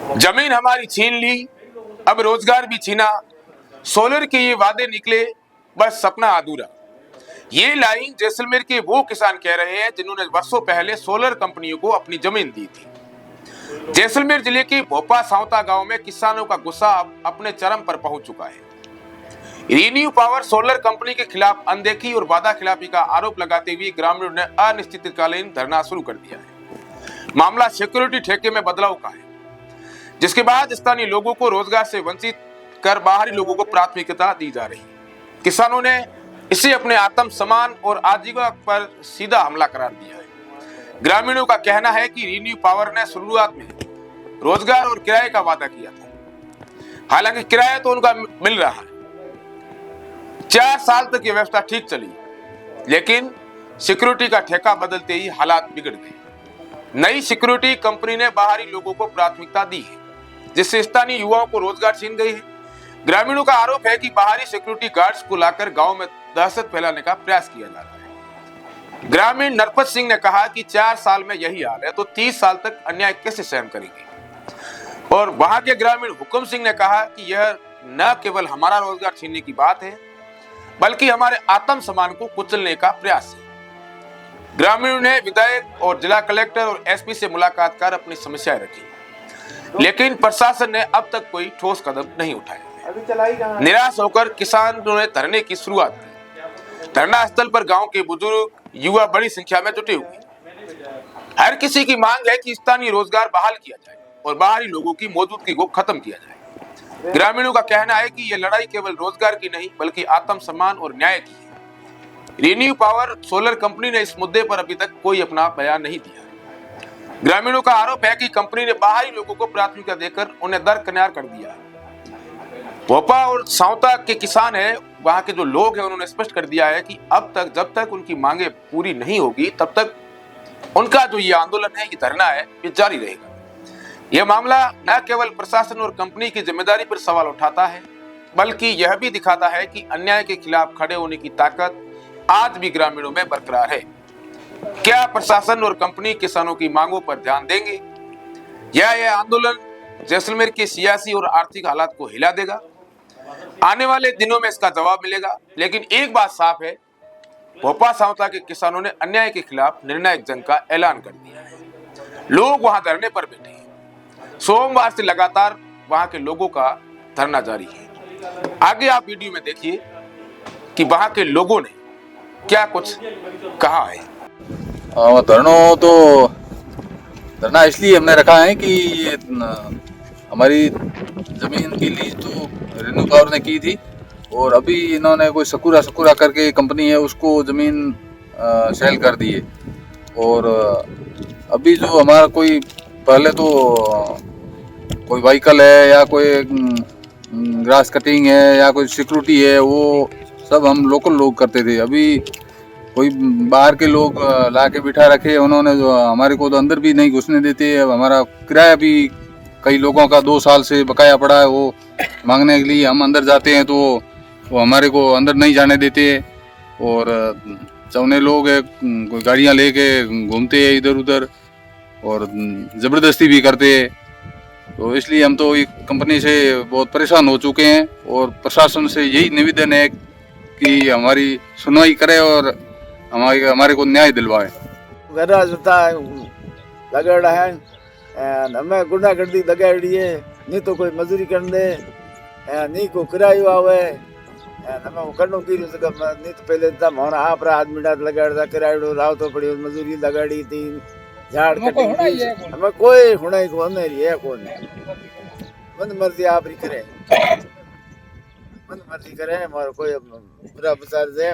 जमीन हमारी छीन ली, अब रोजगार भी छीना, सोलर के ये वादे निकले, बस सपना अधूरा। ये लाइन जैसलमेर के वो किसान कह रहे हैं जिन्होंने वर्षों पहले सोलर कंपनियों को अपनी जमीन दी थी। जैसलमेर जिले के भोपा सावता गांव में किसानों का गुस्सा अब अपने चरम पर पहुंच चुका है। रीन्यू पावर सोलर कंपनी के खिलाफ अनदेखी और वादा खिलाफी का आरोप लगाते हुए ग्रामीणों ने अनिश्चितकालीन धरना शुरू कर दिया है। मामला सिक्योरिटी ठेके में बदलाव का है, जिसके बाद स्थानीय लोगों को रोजगार से वंचित कर बाहरी लोगों को प्राथमिकता दी जा रही है। किसानों ने इसे अपने आत्म सम्मान और आजीविका पर सीधा हमला करार दिया है। ग्रामीणों का कहना है कि रीन्यू पावर ने शुरुआत में रोजगार और किराए का वादा किया था, हालांकि किराया तो उनका मिल रहा है। 4 साल तक ये व्यवस्था ठीक चली, लेकिन सिक्योरिटी का ठेका बदलते ही हालात बिगड़ गए। नई सिक्योरिटी कंपनी ने बाहरी लोगों को प्राथमिकता दी है, जिससे स्थानीय युवाओं को रोजगार छीन गई है। ग्रामीणों का आरोप है कि बाहरी सिक्योरिटी गार्ड्स को लाकर गांव में दहशत फैलाने का प्रयास किया जा रहा है। ग्रामीण नरपत सिंह ने कहा कि 4 साल में यही हाल है तो 30 साल तक अन्याय कैसे सहन करेंगे। और वहां के ग्रामीण हुक्म सिंह ने कहा कि यह न केवल हमारा रोजगार छीनने की बात है, बल्कि हमारे आत्म सम्मान को कुचलने का प्रयास है। ग्रामीणों ने विधायक और जिला कलेक्टर और एसपी से मुलाकात कर अपनी समस्याएं रखी, लेकिन प्रशासन ने अब तक कोई ठोस कदम नहीं उठाया। निराश होकर किसानों ने धरने की शुरुआत की। धरना स्थल पर गांव के बुजुर्ग, युवा बड़ी संख्या में जुटे हुए। हर किसी की मांग है कि स्थानीय रोजगार बहाल किया जाए और बाहरी लोगों की मौजूदगी को खत्म किया जाए। ग्रामीणों का कहना है कि यह लड़ाई केवल रोजगार की नहीं, बल्कि आत्म सम्मान और न्याय की है। रीन्यू पावर सोलर कंपनी ने इस मुद्दे पर अभी तक कोई अपना बयान नहीं दिया। ग्रामीणों का आरोप है कि कंपनी ने बाहरी लोगों को प्राथमिकता देकर उन्हें दरकिनार कर दिया है। भोपा और सावता के किसान है, वहां के जो लोग हैं, उन्होंने स्पष्ट कर दिया है कि अब तक जब तक उनकी मांगे पूरी नहीं होगी, तब तक उनका जो ये आंदोलन है, ये धरना है, ये जारी रहेगा। यह मामला न केवल प्रशासन और कंपनी की जिम्मेदारी पर सवाल उठाता है, बल्कि यह भी दिखाता है कि अन्याय के खिलाफ खड़े होने की ताकत आज भी ग्रामीणों में बरकरार है। क्या प्रशासन और कंपनी किसानों की मांगों पर ध्यान देंगे, या यह आंदोलन जैसलमेर के सियासी और आर्थिक हालात को हिला देगा? आने वाले दिनों में इसका जवाब मिलेगा। लेकिन एक बात साफ है, भोपा सावता के किसानों ने अन्याय के खिलाफ निर्णायक जंग का ऐलान कर दिया है। लोग वहां धरने पर बैठे हैं। सोमवार से लगातार वहां के लोगों का धरना जारी है। आगे आप वीडियो में देखिए कि वहां के लोगों ने क्या कुछ कहा है। धरना इसलिए हमने रखा है कि ये हमारी जमीन की लीज तो रीन्यू पावर ने की थी, और अभी इन्होंने कोई सकूरा करके कंपनी है उसको ज़मीन सेल कर दी है। और अभी जो हमारा कोई पहले तो कोई व्हीकल है या कोई ग्रास कटिंग है या कोई सिक्योरिटी है, वो सब हम लोकल लोग करते थे। अभी कोई बाहर के लोग ला के बिठा रखे उन्होंने, जो हमारे को तो अंदर भी नहीं घुसने देते। अब हमारा किराया भी कई लोगों का 2 साल से बकाया पड़ा है, वो मांगने के लिए हम अंदर जाते हैं तो वो हमारे को अंदर नहीं जाने देते। और चौने लोग है, कोई गाड़ियां लेके घूमते हैं इधर उधर और ज़बरदस्ती भी करते हैं। तो इसलिए हम तो एक कंपनी से बहुत परेशान हो चुके हैं, और प्रशासन से यही निवेदन है कि हमारी सुनवाई करे और हमारे को न्याय दिलवाए। लगड़ा है, हमें गुंडागर्दी लगाड़ी है, नहीं तो कोई मजदूरी करने दे, नहीं को किरायो आवे, हमें करनो की नहीं तो पहले तब हमारा आप आदमी डाल लगाड़ा किरायो राव तो पड़ी मजदूरी लगाड़ी थी, झाड़ कटिंग हमें कोई हुना ही को नहीं है। कौन मन मर्जी आप ही करे, मन मर्जी करे, हमारा कोई पूरा बसार दे